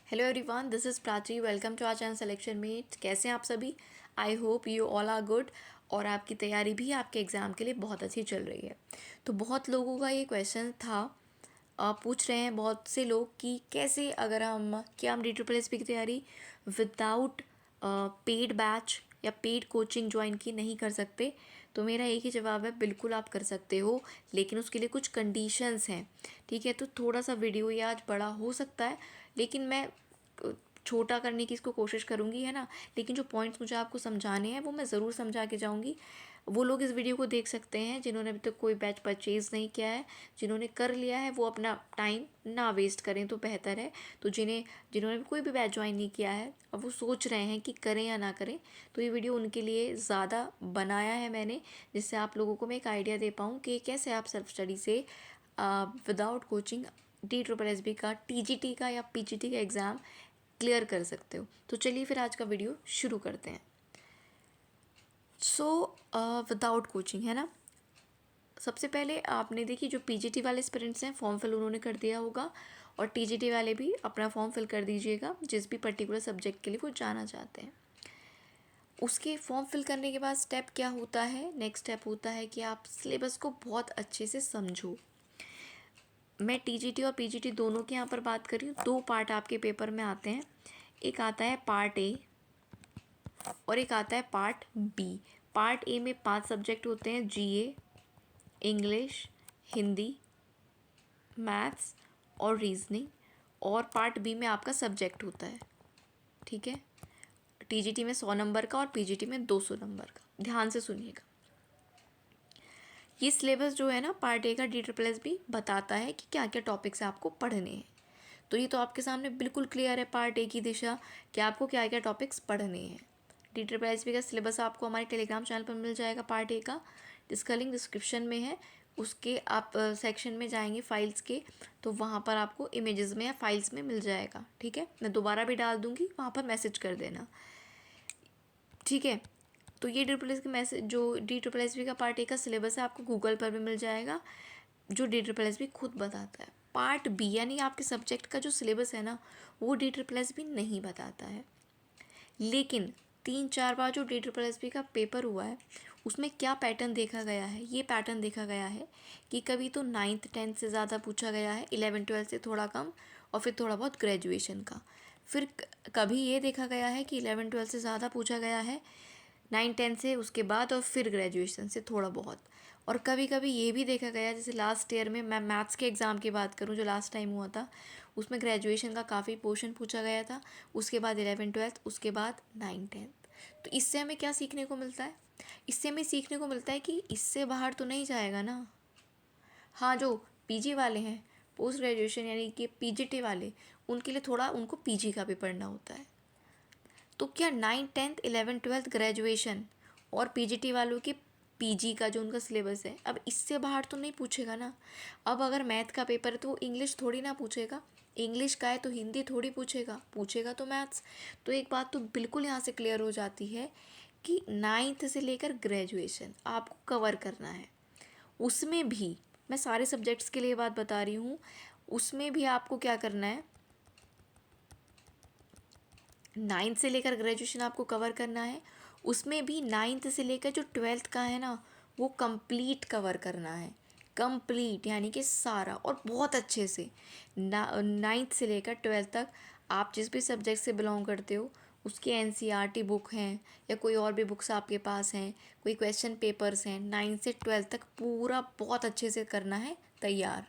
Hello everyone, this is Prachi. Welcome to our channel selection mate. कैसे हैं आप सभी? I hope you all are good और आपकी तैयारी भी आपके एग्ज़ाम के लिए बहुत अच्छी चल रही है। तो बहुत लोगों का ये क्वेश्चन था, पूछ रहे हैं बहुत से लोग कि कैसे अगर हम DSSS की तैयारी विदाउट पेड बैच या पेड कोचिंग ज्वाइन की नहीं कर सकते। तो मेरा एक ही जवाब है, बिल्कुल आप कर सकते हो, लेकिन उसके लिए कुछ कंडीशंस हैं। ठीक है, तो थोड़ा सा वीडियो ये आज बड़ा हो सकता है, लेकिन मैं छोटा करने की इसको कोशिश करूँगी, है ना। लेकिन जो पॉइंट्स मुझे आपको समझाने हैं वो मैं ज़रूर समझा के जाऊँगी। वो लोग इस वीडियो को देख सकते हैं जिन्होंने अभी तक कोई बैच परचेज़ नहीं किया है। जिन्होंने कर लिया है वो अपना टाइम ना वेस्ट करें तो बेहतर है। तो जिन्होंने कोई भी बैच ज्वाइन नहीं किया है और वो सोच रहे हैं कि करें या ना करें, तो ये वीडियो उनके लिए ज़्यादा बनाया है मैंने, जिससे आप लोगों को मैं एक आइडिया दे पाऊँ कि कैसे आप सेल्फ स्टडी से विदाउट कोचिंग DSSS का, TGT का या PGT का एग्ज़ाम क्लियर कर सकते हो। तो चलिए फिर आज का वीडियो शुरू करते हैं। विदाउट कोचिंग, है ना। सबसे पहले आपने देखी जो PGT वाले एस्पिरेंट्स हैं, फॉर्म फिल उन्होंने कर दिया होगा, और TGT वाले भी अपना फॉर्म फिल कर दीजिएगा जिस भी पर्टिकुलर सब्जेक्ट के लिए वो जाना चाहते हैं। उसके फॉर्म फिल करने के बाद स्टेप क्या होता है? नेक्स्ट स्टेप होता है कि आप सिलेबस को बहुत अच्छे से समझो। मैं TGT और PGT दोनों की यहाँ पर बात कर रही हूँ। दो पार्ट आपके पेपर में आते हैं, एक आता है पार्ट ए और एक आता है पार्ट बी। पार्ट ए में 5 सब्जेक्ट होते हैं, GA, इंग्लिश, हिंदी, मैथ्स और रीजनिंग। और पार्ट बी में आपका सब्जेक्ट होता है, ठीक है। TGT में 100 नंबर का और PGT में 200 नंबर का। ध्यान से सुनिएगा, ये सिलेबस जो है ना पार्ट ए का DSSS बताता है कि क्या क्या टॉपिक्स आपको पढ़ने हैं। तो ये तो आपके सामने बिल्कुल क्लियर है पार्ट ए की दिशा, कि आपको क्या क्या टॉपिक्स पढ़ने हैं। DSSS का सिलेबस आपको हमारे टेलीग्राम चैनल पर मिल जाएगा पार्ट ए का, जिसका लिंक डिस्क्रिप्शन में है। उसके आप सेक्शन में जाएंगे फाइल्स के, तो वहाँ पर आपको इमेजेस में या फाइल्स में मिल जाएगा, ठीक है। मैं दोबारा भी डाल दूँगी, वहाँ पर मैसेज कर देना, ठीक है। तो ये DSSS के मैसेज, जो DSSS का पार्ट ए का सिलेबस है, आपको गूगल पर भी मिल जाएगा, जो DSSS खुद बताता है। पार्ट बी यानी आपके सब्जेक्ट का जो सिलेबस है ना, वो DSSS नहीं बताता है। लेकिन 3-4 बार जो DSSS का पेपर हुआ है, उसमें क्या पैटर्न देखा गया है? ये पैटर्न देखा गया है कि कभी तो 9th 10th से ज़्यादा पूछा गया है, 11 12 से थोड़ा कम, और फिर थोड़ा बहुत ग्रेजुएशन का। फिर कभी ये देखा गया है कि 11 12 से ज़्यादा पूछा गया है 9 10 से, उसके बाद और फिर ग्रेजुएशन से थोड़ा बहुत। और कभी कभी ये भी देखा गया, जैसे लास्ट ईयर में मैं मैथ्स के एग्ज़ाम की बात करूँ जो लास्ट टाइम हुआ था, उसमें ग्रेजुएशन का काफ़ी पोर्शन पूछा गया था, उसके बाद 11 12, उसके बाद 9 10। तो इससे हमें क्या सीखने को मिलता है? इससे हमें सीखने को मिलता है कि इससे बाहर तो नहीं जाएगा ना। हाँ, जो PG वाले हैं, पोस्ट ग्रेजुएशन यानी कि PGT वाले, उनके लिए थोड़ा उनको PG का भी पढ़ना होता है। तो क्या 9 10 11 12 ग्रेजुएशन और PGT वालों के PG का जो उनका सिलेबस है, अब इससे बाहर तो नहीं पूछेगा ना। अब अगर मैथ का पेपर है तो वो इंग्लिश थोड़ी ना पूछेगा, इंग्लिश का है तो हिंदी थोड़ी पूछेगा, पूछेगा तो मैथ्स। तो एक बात तो बिल्कुल यहाँ से क्लियर हो जाती है कि 9th से लेकर ग्रेजुएशन आपको कवर करना है। उसमें भी मैं सारे सब्जेक्ट्स के लिए बात बता रही हूँ, उसमें भी आपको क्या करना है, 9th से लेकर ग्रेजुएशन आपको कवर करना है। उसमें भी 9th से लेकर जो 12th का है ना, वो कंप्लीट कवर करना है। कंप्लीट यानी कि सारा और बहुत अच्छे से। 9th से लेकर 12th तक आप जिस भी सब्जेक्ट से बिलोंग करते हो, उसकी NCERT बुक हैं या कोई और भी बुक्स आपके पास हैं, कोई क्वेश्चन पेपर्स हैं, 9th से 12th तक पूरा बहुत अच्छे से करना है तैयार।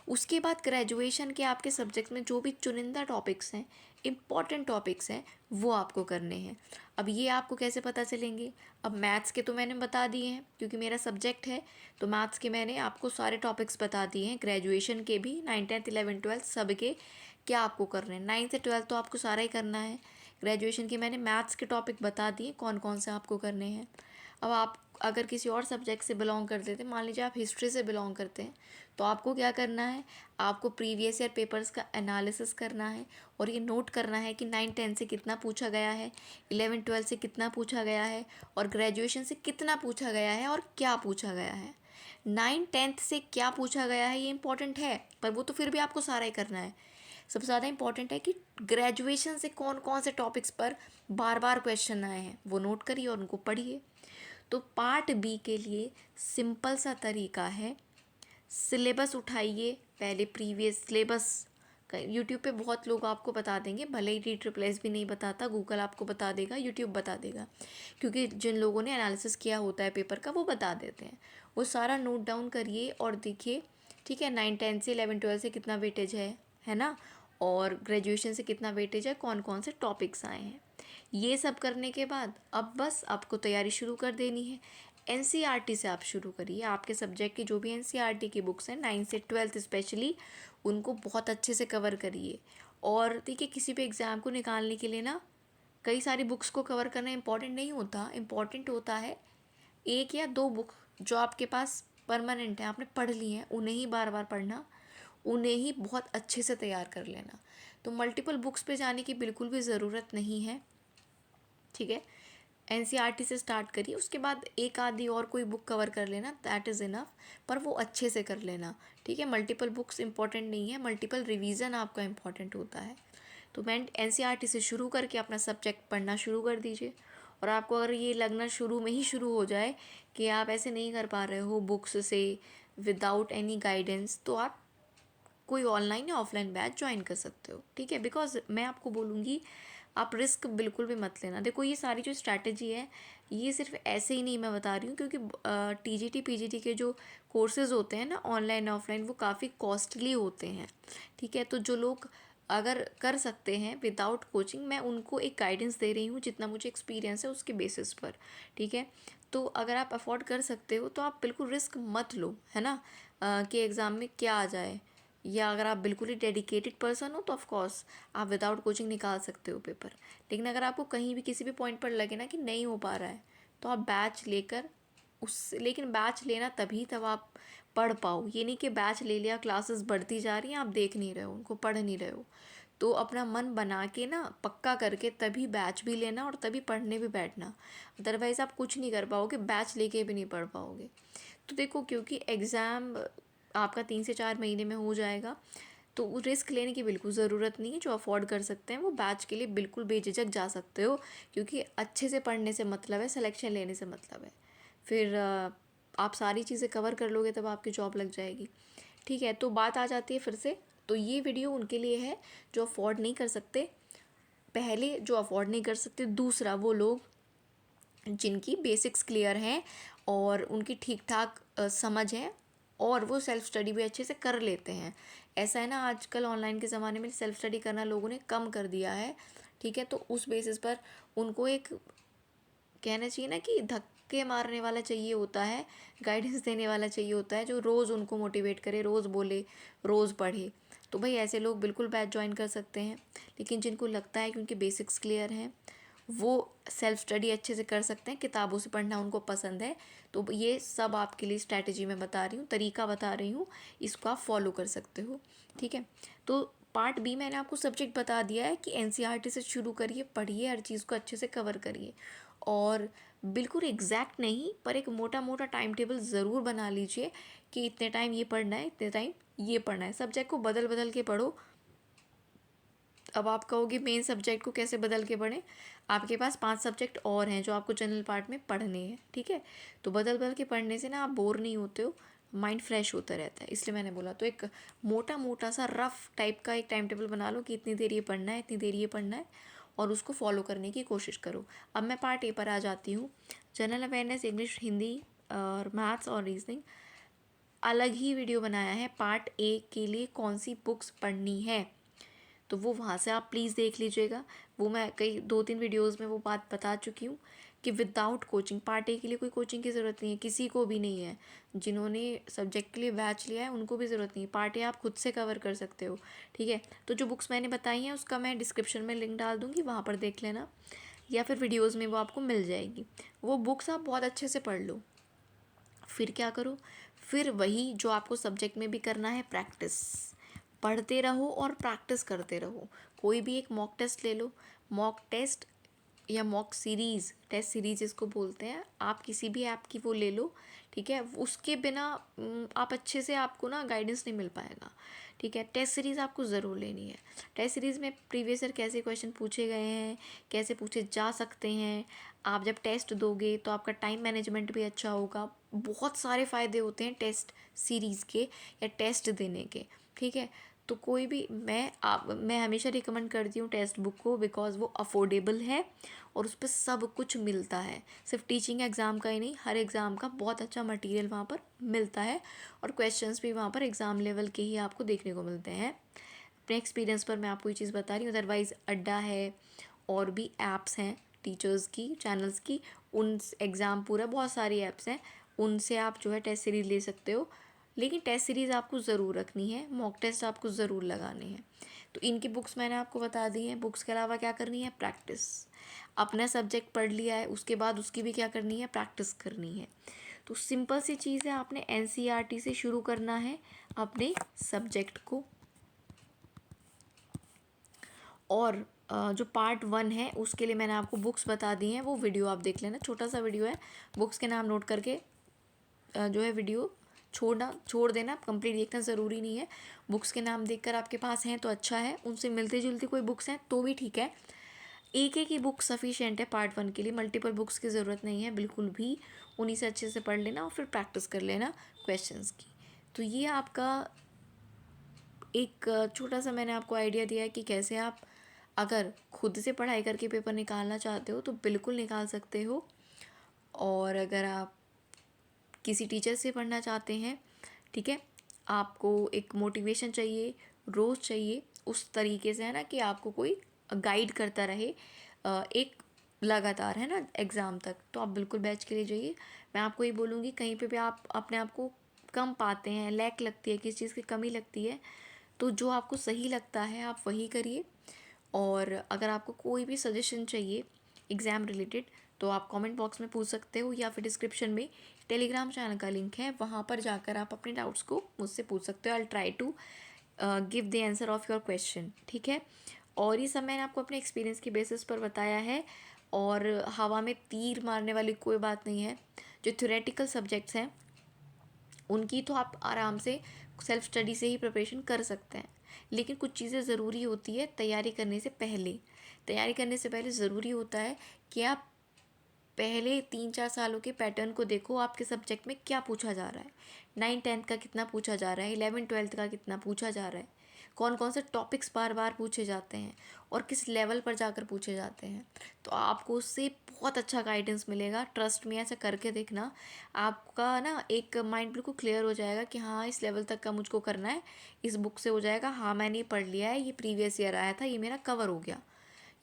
उसके बाद ग्रेजुएशन के आपके सब्जेक्ट में जो भी चुनिंदा टॉपिक्स हैं, इम्पॉर्टेंट टॉपिक्स हैं, वो आपको करने हैं। अब ये आपको कैसे पता चलेंगे? अब मैथ्स के तो मैंने बता दिए हैं क्योंकि मेरा सब्जेक्ट है, तो मैथ्स के मैंने आपको सारे टॉपिक्स बता दिए हैं। ग्रेजुएशन के भी 9 10 11 12 सब के क्या आपको करने हैं। 9 से 12 तो आपको सारा ही करना है। ग्रेजुएशन के मैंने मैथ्स के टॉपिक बता दिए कौन कौन से आपको करने हैं। अब आप अगर किसी और सब्जेक्ट से बिलोंग करते थे, मान लीजिए आप हिस्ट्री से बिलोंग करते हैं, तो आपको क्या करना है, आपको प्रीवियस ईयर पेपर्स का एनालिसिस करना है और ये नोट करना है कि 9 10 से कितना पूछा गया है, 11 12 से कितना पूछा गया है, और ग्रेजुएशन से कितना पूछा गया है और क्या पूछा गया है। 9 10th से क्या पूछा गया है ये इंपॉर्टेंट है, पर वो तो फिर भी आपको सारा ही करना है। सबसे ज़्यादा इंपॉर्टेंट है कि ग्रेजुएशन से कौन कौन से टॉपिक्स पर बार बार क्वेश्चन आए हैं वो नोट करिए और उनको पढ़िए। तो पार्ट बी के लिए सिंपल सा तरीका है, सिलेबस उठाइए, पहले प्रीवियस सिलेबस यूट्यूब पे बहुत लोग आपको बता देंगे, भले ही DSSS भी नहीं बताता, गूगल आपको बता देगा, यूट्यूब बता देगा, क्योंकि जिन लोगों ने एनालिसिस किया होता है पेपर का वो बता देते हैं। वो सारा नोट डाउन करिए और देखिए, ठीक है, 9 10 से 11 12 से कितना वेटेज है ना, और ग्रेजुएशन से कितना वेटेज है, कौन कौन से टॉपिक्स आए हैं। ये सब करने के बाद अब बस आपको तैयारी शुरू कर देनी है। NCERT से आप शुरू करिए, आपके सब्जेक्ट की जो भी NCERT की बुक्स हैं 9 से 12 स्पेशली, उनको बहुत अच्छे से कवर करिए। और देखिए, किसी भी एग्ज़ाम को निकालने के लिए ना कई सारी बुक्स को कवर करना इम्पॉर्टेंट नहीं होता, इम्पॉर्टेंट होता है एक या दो बुक जो आपके पास परमानेंट है, आपने पढ़ ली हैं, उन्हें ही बार बार पढ़ना, उन्हें ही बहुत अच्छे से तैयार कर लेना। तो मल्टीपल बुक्स पे जाने की बिल्कुल भी ज़रूरत नहीं है, ठीक है। NCERT से स्टार्ट करिए, उसके बाद एक आधी और कोई बुक कवर कर लेना, दैट इज़ इनफ, पर वो अच्छे से कर लेना, ठीक है। मल्टीपल बुक्स इंपॉर्टेंट नहीं है, मल्टीपल रिवीजन आपका इंपॉर्टेंट होता है। तो मैं NCERT से शुरू करके अपना सब्जेक्ट पढ़ना शुरू कर दीजिए। और आपको अगर ये लगना शुरू में ही शुरू हो जाए कि आप ऐसे नहीं कर पा रहे हो बुक्स से विदाउट एनी गाइडेंस, तो आप कोई ऑनलाइन या ऑफलाइन बैच ज्वाइन कर सकते हो, ठीक है। बिकॉज मैं आपको बोलूँगी, आप रिस्क बिल्कुल भी मत लेना। देखो, ये सारी जो स्ट्रैटेजी है ये सिर्फ ऐसे ही नहीं मैं बता रही हूँ, क्योंकि TGT PGT के जो कोर्सेज़ होते हैं ना, ऑनलाइन ऑफलाइन, वो काफ़ी कॉस्टली होते हैं, ठीक है। तो जो लोग अगर कर सकते हैं विदाउट कोचिंग, मैं उनको एक गाइडेंस दे रही हूँ जितना मुझे एक्सपीरियंस है उसके बेसिस पर, ठीक है। तो अगर आप अफोर्ड कर सकते हो तो आप बिल्कुल रिस्क मत लो, है ना, कि एग्ज़ाम में क्या आ जाए। या अगर आप बिल्कुल ही डेडिकेटेड पर्सन हो तो ऑफ कोर्स आप विदाउट कोचिंग निकाल सकते हो पेपर। लेकिन अगर आपको कहीं भी किसी भी पॉइंट पर लगे ना कि नहीं हो पा रहा है, तो आप बैच लेकर लेकिन बैच लेना तभी तब आप पढ़ पाओ। ये नहीं कि बैच ले लिया, क्लासेस बढ़ती जा रही हैं, आप देख नहीं रहे हो, उनको पढ़ नहीं रहे हो। तो अपना मन बना के ना, पक्का करके तभी बैच भी लेना और तभी पढ़ने भी बैठना। अदरवाइज़ आप कुछ नहीं कर पाओगे, बैच लेके भी नहीं पढ़ पाओगे। तो देखो, क्योंकि एग्ज़ाम आपका 3 से 4 महीने में हो जाएगा, तो रिस्क लेने की बिल्कुल ज़रूरत नहीं है। जो अफोर्ड कर सकते हैं वो बैच के लिए बिल्कुल बेझिझक जा सकते हो, क्योंकि अच्छे से पढ़ने से मतलब है, सिलेक्शन लेने से मतलब है। फिर आप सारी चीज़ें कवर कर लोगे तब आपकी जॉब लग जाएगी, ठीक है। तो बात आ जाती है फिर से, तो ये वीडियो उनके लिए है जो अफोर्ड नहीं कर सकते, पहले जो अफोर्ड नहीं कर सकते, दूसरा वो लोग जिनकी बेसिक्स क्लियर हैं और उनकी ठीक ठाक समझ है और वो सेल्फ स्टडी भी अच्छे से कर लेते हैं। ऐसा है ना, आजकल ऑनलाइन के ज़माने में सेल्फ स्टडी करना लोगों ने कम कर दिया है, ठीक है। तो उस बेसिस पर उनको एक कहना चाहिए ना कि धक्के मारने वाला चाहिए होता है, गाइडेंस देने वाला चाहिए होता है, जो रोज़ उनको मोटिवेट करे, रोज़ बोले, रोज़ पढ़े। तो भाई ऐसे लोग बिल्कुल बैच ज्वाइन कर सकते हैं। लेकिन जिनको लगता है कि उनके बेसिक्स क्लियर हैं, वो सेल्फ स्टडी अच्छे से कर सकते हैं, किताबों से पढ़ना उनको पसंद है, तो ये सब आपके लिए स्ट्रैटेजी मैं बता रही हूँ, तरीका बता रही हूँ, इसको आप फॉलो कर सकते हो, ठीक है। तो पार्ट बी मैंने आपको सब्जेक्ट बता दिया है कि NCERT से शुरू करिए, पढ़िए, हर चीज़ को अच्छे से कवर करिए। और बिल्कुल एग्जैक्ट नहीं, पर एक मोटा मोटा टाइम टेबल ज़रूर बना लीजिए कि इतने टाइम ये पढ़ना है, इतने टाइम ये पढ़ना है। सब्जेक्ट को बदल बदल के पढ़ो। अब आप कहोगे मेन सब्जेक्ट को कैसे बदल के पढ़ें, आपके पास 5 सब्जेक्ट और हैं जो आपको जनरल पार्ट में पढ़ने हैं, ठीक है। तो बदल बदल के पढ़ने से ना आप बोर नहीं होते हो, माइंड फ्रेश होता रहता है, इसलिए मैंने बोला। तो एक मोटा मोटा सा रफ टाइप का एक टाइम टेबल बना लो कि इतनी देर ये पढ़ना है, इतनी देर ये पढ़ना है, और उसको फॉलो करने की कोशिश करो। अब मैं पार्ट ए पर आ जाती हूँ। जनरल अवेयरनेस, इंग्लिश, हिंदी और मैथ्स और रीजनिंग, अलग ही वीडियो बनाया है पार्ट ए के लिए कौन सी बुक्स पढ़नी है, तो वो वहाँ से आप प्लीज़ देख लीजिएगा। वो मैं कई 2-3 वीडियोज़ में वो बात बता चुकी हूँ कि विदाउट कोचिंग पार्ट ए के लिए कोई कोचिंग की ज़रूरत नहीं है, किसी को भी नहीं है। जिन्होंने सब्जेक्ट के लिए बैच लिया है उनको भी ज़रूरत नहीं है, पार्ट ए आप खुद से कवर कर सकते हो, ठीक है। तो जो बुक्स मैंने बताई हैं उसका मैं डिस्क्रिप्शन में लिंक डाल दूँगी, वहाँ पर देख लेना, या फिर वीडियोज़ में वो आपको मिल जाएगी। वो बुक्स आप बहुत अच्छे से पढ़ लो। फिर क्या करो, फिर वही जो आपको सब्जेक्ट में भी करना है, प्रैक्टिस। पढ़ते रहो और प्रैक्टिस करते रहो। कोई भी एक मॉक टेस्ट ले लो, मॉक टेस्ट या मॉक सीरीज़, टेस्ट सीरीज़ इसको बोलते हैं, आप किसी भी ऐप की वो ले लो, ठीक है, उसके बिना आप अच्छे से आपको ना गाइडेंस नहीं मिल पाएगा। ठीक है, टेस्ट सीरीज़ आपको ज़रूर लेनी है। टेस्ट सीरीज़ में प्रीवियस ईयर कैसे क्वेश्चन पूछे गए हैं, कैसे पूछे जा सकते हैं, आप जब टेस्ट दोगे तो आपका टाइम मैनेजमेंट भी अच्छा होगा। बहुत सारे फ़ायदे होते हैं टेस्ट सीरीज़ के या टेस्ट देने के। ठीक है, तो कोई भी मैं हमेशा रिकमेंड करती हूँ टेक्स्ट बुक को, बिकॉज़ वो अफोर्डेबल है और उस पर सब कुछ मिलता है। सिर्फ टीचिंग एग्ज़ाम का ही नहीं, हर एग्ज़ाम का बहुत अच्छा मटेरियल वहाँ पर मिलता है और क्वेश्चंस भी वहाँ पर एग्ज़ाम लेवल के ही आपको देखने को मिलते हैं। अपने एक्सपीरियंस पर मैं आपको ये चीज़ बता रही हूँ। अदरवाइज़ अड्डा है और भी ऐप्स हैं टीचर्स की, चैनल्स की, उन एग्ज़ाम पूरा बहुत सारी ऐप्स हैं, उनसे आप जो है टेस्ट सीरीज़ ले सकते हो। लेकिन टेस्ट सीरीज़ आपको ज़रूर रखनी है, मॉक टेस्ट आपको ज़रूर लगाने हैं। तो इनकी बुक्स मैंने आपको बता दी हैं। बुक्स के अलावा क्या करनी है, प्रैक्टिस। अपना सब्जेक्ट पढ़ लिया है, उसके बाद उसकी भी क्या करनी है, प्रैक्टिस करनी है। तो सिंपल सी चीज़ है, आपने एनसीईआरटी से शुरू करना है अपने सब्जेक्ट को। और जो पार्ट 1 है उसके लिए मैंने आपको बुक्स बता दी हैं, वो वीडियो आप देख लेना, छोटा सा वीडियो है। बुक्स के नाम नोट करके जो है वीडियो छोड़ देना, कंप्लीट देखना ज़रूरी नहीं है। बुक्स के नाम देखकर आपके पास हैं तो अच्छा है, उनसे मिलती जुलती कोई बुक्स हैं तो भी ठीक है। एक ही बुक सफिशिएंट है पार्ट 1 के लिए, मल्टीपल बुक्स की ज़रूरत नहीं है बिल्कुल भी। उन्हीं से अच्छे से पढ़ लेना और फिर प्रैक्टिस कर लेना क्वेश्चंस की। तो ये आपका एक छोटा सा मैंने आपको आइडिया दिया है कि कैसे आप अगर खुद से पढ़ाई करके पेपर निकालना चाहते हो तो बिल्कुल निकाल सकते हो। और अगर आप किसी टीचर से पढ़ना चाहते हैं, ठीक है, आपको एक मोटिवेशन चाहिए, रोज़ चाहिए उस तरीके से, है ना, कि आपको कोई गाइड करता रहे एक लगातार, है ना, एग्ज़ाम तक, तो आप बिल्कुल बैच के लिए जाइए। मैं आपको ये बोलूँगी, कहीं पे भी आप अपने आप को कम पाते हैं, लैक लगती है, किसी चीज़ की कमी लगती है, तो जो आपको सही लगता है आप वही करिए। और अगर आपको कोई भी सजेशन चाहिए एग्ज़ाम रिलेटेड तो आप कमेंट बॉक्स में पूछ सकते हो, या फिर डिस्क्रिप्शन में टेलीग्राम चैनल का लिंक है, वहाँ पर जाकर आप अपने डाउट्स को मुझसे पूछ सकते हो। I will try to give the answer of your question. ठीक है, और ये सब मैंने आपको अपने एक्सपीरियंस की बेसिस पर बताया है, और हवा में तीर मारने वाली कोई बात नहीं है। जो थ्योरेटिकल सब्जेक्ट्स हैं उनकी तो आप आराम से सेल्फ स्टडी से ही प्रिपरेशन कर सकते हैं, लेकिन कुछ चीज़ें ज़रूरी होती है तैयारी करने से पहले। तैयारी करने से पहले ज़रूरी होता है कि आप पहले 3-4 सालों के पैटर्न को देखो, आपके सब्जेक्ट में क्या पूछा जा रहा है, 9th-10th का कितना पूछा जा रहा है, 11th-12th का कितना पूछा जा रहा है, कौन कौन से टॉपिक्स बार बार पूछे जाते हैं और किस लेवल पर जाकर पूछे जाते हैं। तो आपको उससे बहुत अच्छा गाइडेंस मिलेगा, ट्रस्ट में, ऐसा करके देखना। आपका ना एक माइंड बिल्कुल क्लियर हो जाएगा कि हाँ इस लेवल तक का मुझको करना है, इस बुक से हो जाएगा, हाँ मैंने ये पढ़ लिया है, ये प्रीवियस ईयर आया था, ये मेरा कवर हो गया।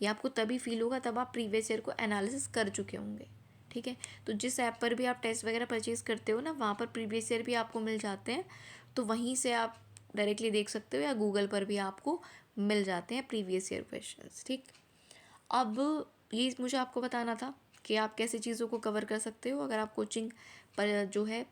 ये आपको तभी फील होगा तब आप प्रीवियस ईयर को एनालिसिस कर चुके होंगे। ठीक है, तो जिस ऐप पर भी आप टेस्ट वगैरह परचेज़ करते हो ना, वहाँ पर प्रीवियस ईयर भी आपको मिल जाते हैं, तो वहीं से आप डायरेक्टली देख सकते हो, या गूगल पर भी आपको मिल जाते हैं प्रीवियस ईयर क्वेश्चंस। ठीक, अब ये मुझे आपको बताना था कि आप कैसे चीज़ों को कवर कर सकते हो अगर आप कोचिंग पर जो है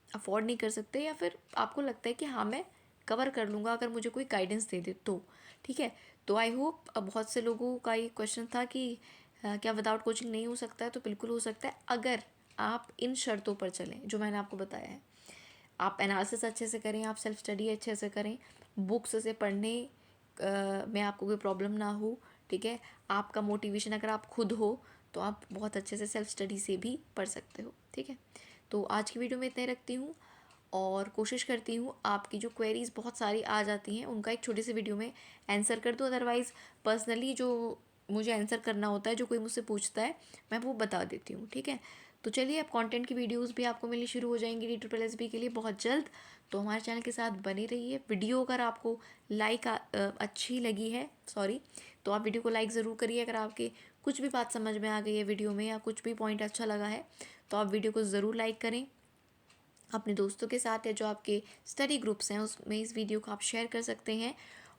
अफोर्ड नहीं कर सकते, या फिर आपको लगता है कि हाँ मैं कवर कर लूँगा अगर मुझे कोई गाइडेंस दे दे तो। ठीक है, तो आई होप बहुत से लोगों का ये क्वेश्चन था कि क्या विदाउट कोचिंग नहीं हो सकता है, तो बिल्कुल हो सकता है अगर आप इन शर्तों पर चलें जो मैंने आपको बताया है। आप एनालिसिस अच्छे से करें, आप सेल्फ स्टडी अच्छे से करें, बुक्स से पढ़ने में आपको कोई प्रॉब्लम ना हो। ठीक है, आपका मोटिवेशन अगर आप खुद हो तो आप बहुत अच्छे से सेल्फ स्टडी से भी पढ़ सकते हो। ठीक है, तो आज की वीडियो में इतना ही रखती हूँ, और कोशिश करती हूँ आपकी जो क्वेरीज़ बहुत सारी आ जाती हैं उनका एक छोटी सी वीडियो में आंसर कर दूँ। अदरवाइज़ पर्सनली जो मुझे आंसर करना होता है, जो कोई मुझसे पूछता है, मैं वो बता देती हूँ। ठीक है, तो चलिए अब कंटेंट की वीडियोस भी आपको मिलनी शुरू हो जाएंगी DSSB के लिए बहुत जल्द। तो हमारे चैनल के साथ बने रहिए। वीडियो अगर आपको अच्छी लगी है, तो आप वीडियो को लाइक ज़रूर करिए। अगर आपके कुछ भी बात समझ में आ गई है वीडियो में, या कुछ भी पॉइंट अच्छा लगा है, तो आप वीडियो को ज़रूर लाइक करें। अपने दोस्तों के साथ या जो आपके स्टडी ग्रुप्स हैं उसमें इस वीडियो को आप शेयर कर सकते हैं।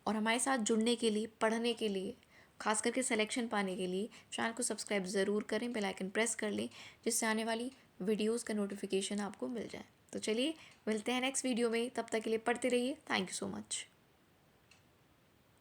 और हमारे साथ जुड़ने के लिए, पढ़ने के लिए, खास करके सिलेक्शन पाने के लिए चैनल को सब्सक्राइब ज़रूर करें, बेल आइकन प्रेस कर लें, जिससे आने वाली वीडियोस का नोटिफिकेशन आपको मिल जाए। तो चलिए मिलते हैं नेक्स्ट वीडियो में, तब तक के लिए पढ़ते रहिए। Thank you so much.